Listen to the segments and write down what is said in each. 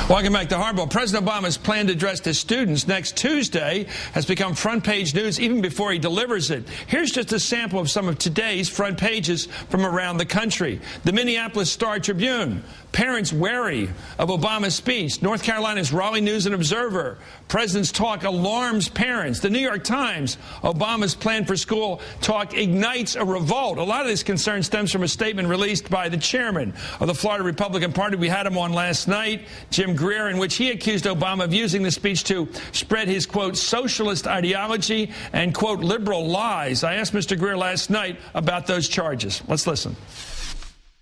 Welcome back to Hardball. President Obama's planned address to students next Tuesday has become front-page news even before he delivers it. Here's just a sample of some of today's front pages from around the country. The Minneapolis Star-Tribune. Parents wary of Obama's speech. North Carolina's Raleigh News and Observer. President's talk alarms parents. The New York Times. Obama's plan for school talk ignites a revolt. A lot of this concern stems from a statement released by the chairman of the Florida Republican Party. We had him on last night, Jim Greer, in which he accused Obama of using the speech to spread his, quote, socialist ideology and, quote, liberal lies. I asked Mr. Greer last night about those charges. Let's listen.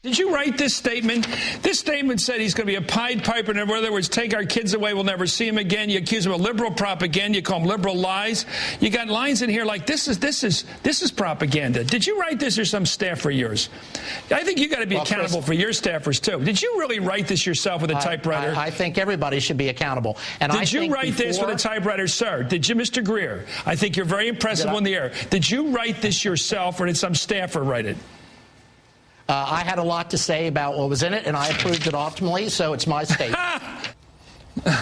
Did you write this statement? This statement said he's going to be a Pied Piper. In other words, take our kids away, we'll never see him again. You accuse him of liberal propaganda. You call him liberal lies. You got lines in here like this is propaganda. Did you write this or some staffer of yours? I think you got to be accountable for your staffers too. Did you really write this yourself with a typewriter? I think everybody should be accountable. And did you write this with a typewriter, sir? Did you, Mr. Greer? I think you're very impressive on the air. Did you write this yourself or did some staffer write it? I had a lot to say about what was in it, and I approved it optimally, so it's my statement.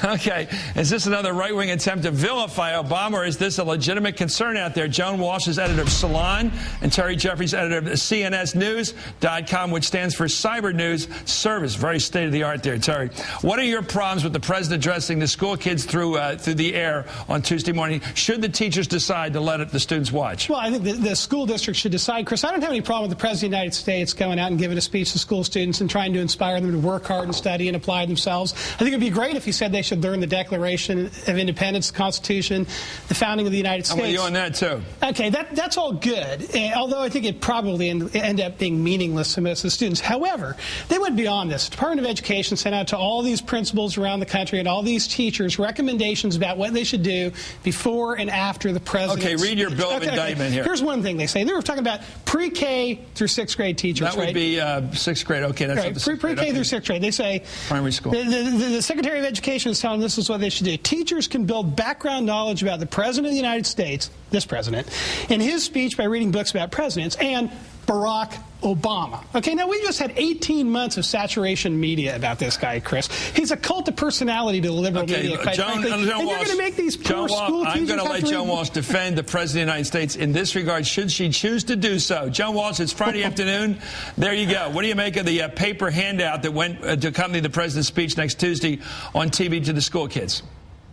Okay. Is this another right-wing attempt to vilify Obama, or is this a legitimate concern out there? Joan Walsh is editor of Salon, and Terry Jeffrey's editor of CNSnews.com, which stands for Cyber News Service. Very state-of-the-art there, Terry. What are your problems with the president addressing the school kids through the air on Tuesday morning? Should the teachers decide to let the students watch? Well, I think the school district should decide. Chris, I don't have any problem with the President of the United States going out and giving a speech to school students and trying to inspire them to work hard and study and apply themselves. I think it would be great if he said they should learn the Declaration of Independence, the Constitution, the founding of the United States. I'm with you on that, too. Okay, that's all good, although I think it probably end up being meaningless to most of the students. However, they went beyond this. The Department of Education sent out to all these principals around the country and all these teachers recommendations about what they should do before and after the president's speech. Okay, read your bill of indictment here. Here's one thing they say. They were talking about pre-K through 6th grade teachers, that would be 6th grade. Okay, that's right. Pre-K through 6th grade. They say primary school. The Secretary of Education is telling this is what they should do. Teachers can build background knowledge about the President of the United States, this president, in his speech by reading books about presidents, and Barack Obama. Okay, now we just had 18 months of saturation media about this guy, Chris. He's a cult of personality to the liberal media, quite frankly. And you're going to make these poor school teachers. I'm going to let Joan Walsh defend the President of the United States in this regard, should she choose to do so. Joan Walsh, it's Friday afternoon. There you go. What do you make of the paper handout that went to accompany the president's speech next Tuesday on TV to the school kids?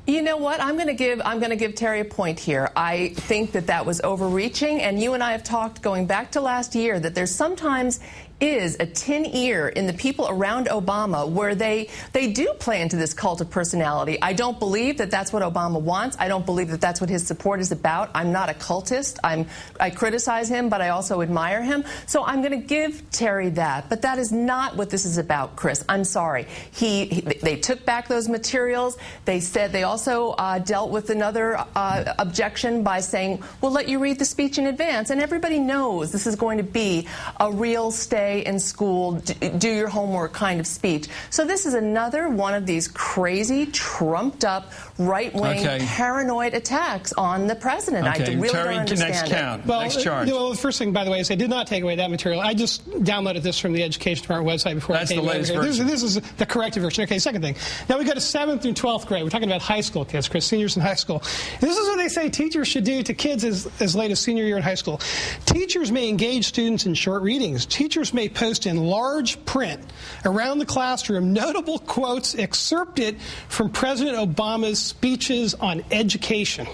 You know what? I'm going to give Terry a point here. I think that was overreaching, and you and I have talked going back to last year that there's sometimes is a tin ear in the people around Obama where they do play into this cult of personality. I don't believe that that's what Obama wants. I don't believe that that's what his support is about. I'm not a cultist. I criticize him, but I also admire him. So I'm going to give Terry that. But that is not what this is about, Chris. I'm sorry. They took back those materials. They said they also dealt with another objection by saying, we'll let you read the speech in advance. And everybody knows this is going to be a real stay in school, do your homework kind of speech. So this is another one of these crazy, trumped-up, right-wing, paranoid attacks on the president. Okay. I really Terry, don't understand next count. Well, next charge. Well, the first thing, by the way, is I did not take away that material. I just downloaded this from the Education Department website before I came over here. That's the latest version. This is the corrected version. Okay, second thing. Now we go to 7th through 12th grade. We're talking about high school kids, Chris, seniors in high school. This is what they say teachers should do to kids as late as senior year in high school. Teachers may engage students in short readings. Teachers may post in large print around the classroom notable quotes excerpted from President Obama's speeches on education.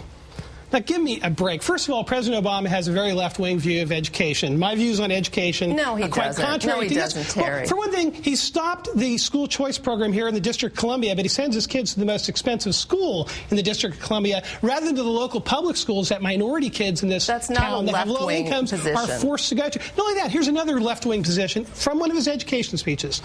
Now, give me a break. First of all, President Obama has a very left-wing view of education. My views on education are quite contrary to this. Terry. Well, for one thing, he stopped the school choice program here in the District of Columbia, but he sends his kids to the most expensive school in the District of Columbia rather than to the local public schools that minority kids in this town that have low incomes are forced to go to. Not only that, here's another left-wing position from one of his education speeches.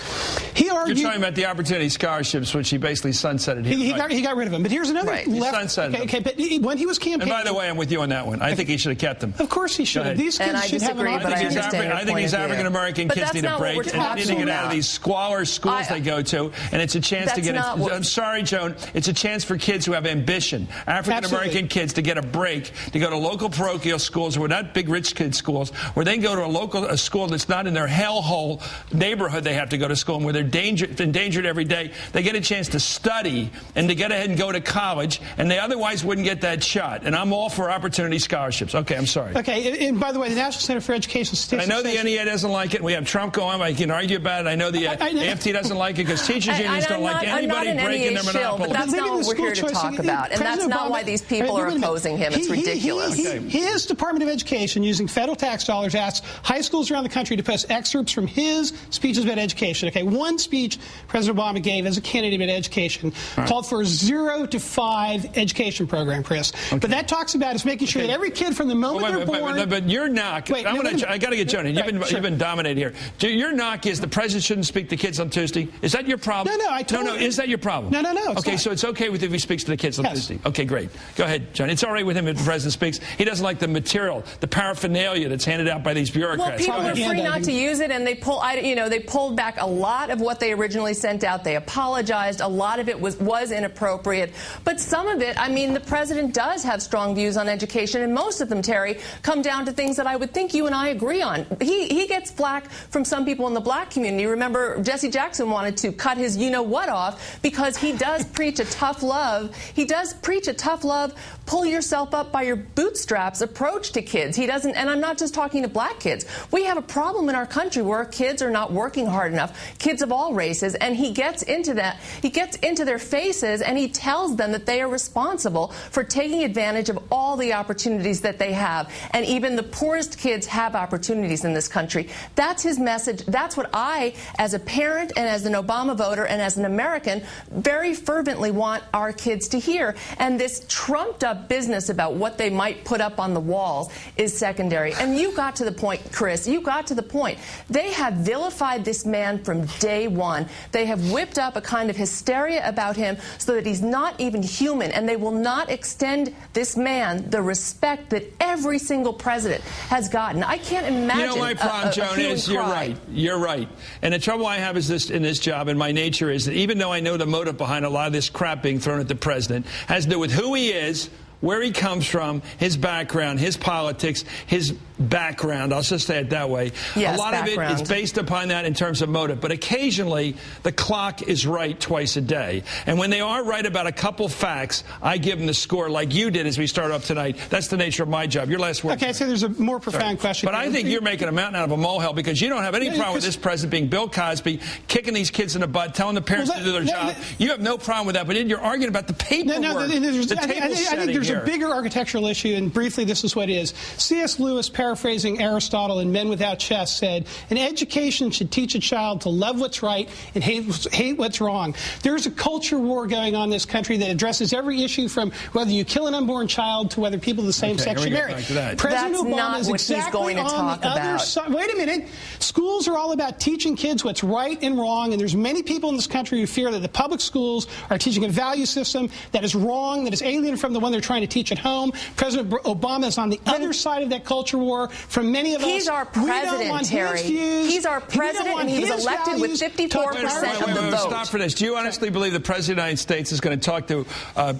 He argued... You're talking about the Opportunity Scholarships, which he basically sunsetted here. He got rid of them. But here's another left... Sunsetted okay, but when he was campaigning... by the way, I'm with you on that one. I think he should have kept them. Of course he should have. These kids should have an opportunity. I think these African-American kids need a break and need to get out of these squalor schools they go to, and it's a chance to get I'm sorry, Joan. It's a chance for kids who have ambition, African-American kids, to get a break, to go to local parochial schools, or not big rich kids schools, where they can go to a school that's not in their hellhole neighborhood they have to go to school, and where they're endangered every day. They get a chance to study and to get ahead and go to college, and they otherwise wouldn't get that shot. And I'm all for opportunity scholarships. Okay, I'm sorry. Okay, and by the way, the National Center for Education Statistics... I know the NEA doesn't like it. We have Trump going. I can argue about it. I know the AFT doesn't like it because teachers unions don't like anybody breaking their monopoly. But that's not what we're here to talk about. And that's not why these people are opposing him. It's ridiculous. His Department of Education, using federal tax dollars, asked high schools around the country to post excerpts from his speeches about education. Okay, one speech President Obama gave as a candidate about education called for a 0 to 5 education program, Chris. Okay. But that talks about is making sure that every kid from the moment they're born... But your knock... I got to get Joan in. You've been dominating here. Your knock is the president shouldn't speak to kids on Tuesday. Is that your problem? No, is that your problem? No. Okay, so it's okay with if he speaks to the kids on Tuesday. Okay, great. Go ahead, John. It's all right with him if the president speaks. He doesn't like the material, the paraphernalia that's handed out by these bureaucrats. Well, people are free not to use it, and they pulled back a lot of what they originally sent out. They apologized. A lot of it was inappropriate. But some of it, I mean, the president does have strong views on education, and most of them, Terry, come down to things that I would think you and I agree on. He gets flack from some people in the black community. Remember, Jesse Jackson wanted to cut his you-know-what off because he does preach a tough love. He does preach a tough love, pull yourself up by your bootstraps approach to kids. He doesn't, and I'm not just talking to black kids. We have a problem in our country where kids are not working hard enough, kids of all races, and he gets into that. He gets into their faces and he tells them that they are responsible for taking advantage of all the opportunities that they have. And even the poorest kids have opportunities in this country. That's his message. That's what I, as a parent and as an Obama voter and as an American, very fervently want our kids to hear. And this trumped-up business about what they might put up on the walls is secondary. And you got to the point, Chris. You got to the point. They have vilified this man from day one. They have whipped up a kind of hysteria about him so that he's not even human, and they will not extend this man the respect that every single president has gotten. I can't imagine. You know, my problem, Joan, is you're right. You're right. And the trouble I have is this in this job, and my nature is that even though I know the motive behind a lot of this crap being thrown at the president has to do with who he is, where he comes from, his background, his politics, his background. I'll just say it that way. Yes, a lot of it is based upon that in terms of motive. But occasionally, the clock is right twice a day. And when they are right about a couple facts, I give them the score like you did as we start up tonight. That's the nature of my job. Your last word. Okay, so there's a more profound question. But I think you're making a mountain out of a molehill because you don't have any problem with this president being Bill Cosby, kicking these kids in the butt, telling the parents to do their job. You have no problem with that. But then you're arguing about the paperwork, the table setting. I think there's a bigger architectural issue, and briefly, this is what it is. C.S. Lewis, paraphrasing Aristotle in Men Without Chest, said, an education should teach a child to love what's right and hate what's wrong. There's a culture war going on in this country that addresses every issue from whether you kill an unborn child to whether people of the same sex should marry. President Obama is exactly on the other side. Wait a minute. Schools are all about teaching kids what's right and wrong, and there's many people in this country who fear that the public schools are teaching a value system that is wrong, that is alien from the one they're trying to teach at home. President Obama is on the other side of that culture war. From many of us, he's our president, Terry. He's our president, and he was elected with 54% of the vote. Stop for this. Do you honestly believe the President of the United States is going to talk to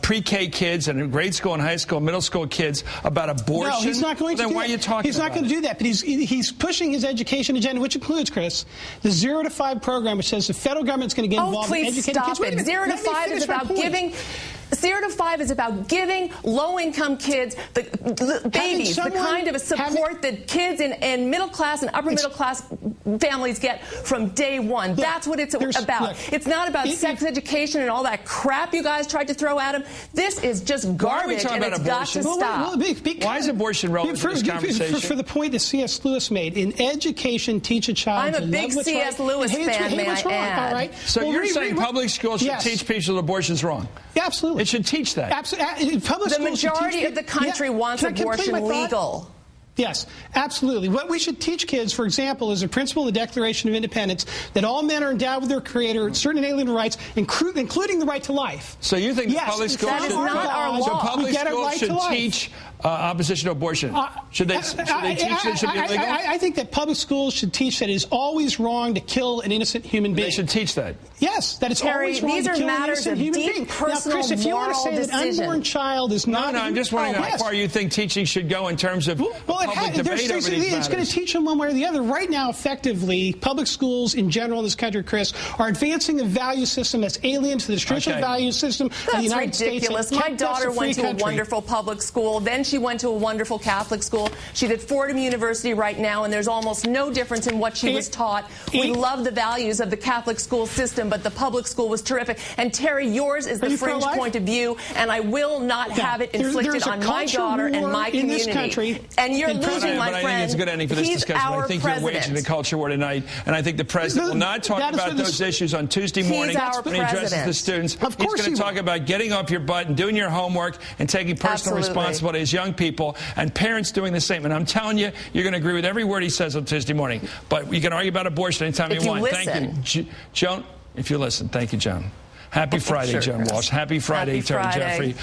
pre-K kids and grade school and high school, middle school kids about abortion? No, he's not going to do that. Then why are you talking about it? He's not going to do that, but he's pushing his education agenda, which includes, Chris, the 0 to 5 program, which says the federal government's going to get involved in educating kids. 0 to 5 is about giving... 0 to 5 is about giving low-income kids, the babies, the kind of a support that kids in middle-class and upper-middle-class families get from day one. That's what it's about. It's not about sex education and all that crap you guys tried to throw at them. This is just garbage, and it's got to stop. Why is abortion relevant to this conversation? For the point that C.S. Lewis made, in education, teach a child to love what's right. I'm a big C.S. Lewis fan, may I add. All right? So you're saying public schools should teach people that abortion's wrong? Yeah, absolutely. It should teach that. Absolutely. The majority of the country wants abortion legal. Yes, absolutely. What we should teach kids, for example, is a principle of the Declaration of Independence that all men are endowed with their Creator, certain inalienable rights, including the right to life. So you think public schools that is not our law. So public schools should teach opposition to abortion? Should they teach that it should be legal? I think that public schools should teach that it is always wrong to kill an innocent human being. They should teach that. Yes, that it's always wrong to kill an innocent human being. Now, Chris, if you want to say that an unborn child is not... No, I'm just wondering how far you think teaching should go in terms of public debate over these matters. It's going to teach them one way or the other. Right now, effectively, public schools in general in this country, Chris, are advancing a value system that's alien to the traditional value system of the United States. That's ridiculous. My daughter went to a wonderful public school. Then she went to a wonderful Catholic school. She's at Fordham University right now, and there's almost no difference in what she was taught. We love the values of the Catholic school system, but the public school was terrific. And Terry, yours is the fringe point of view, and I will not have it inflicted on my daughter and my community. In this country, and you're losing, my friend. I think it's a good ending for this discussion. I think you're waging a culture war tonight, and I think the president will not talk about those issues on Tuesday morning when he addresses the students. Of course he's going to talk about getting off your butt and doing your homework and taking personal responsibility as young people, and parents doing the same. And I'm telling you, you're going to agree with every word he says on Tuesday morning. But you can argue about abortion anytime you want. Thank you, Joan. If you listen, thank you, Joan. Happy Friday, Joan Walsh. Happy Friday, Terry Jeffrey.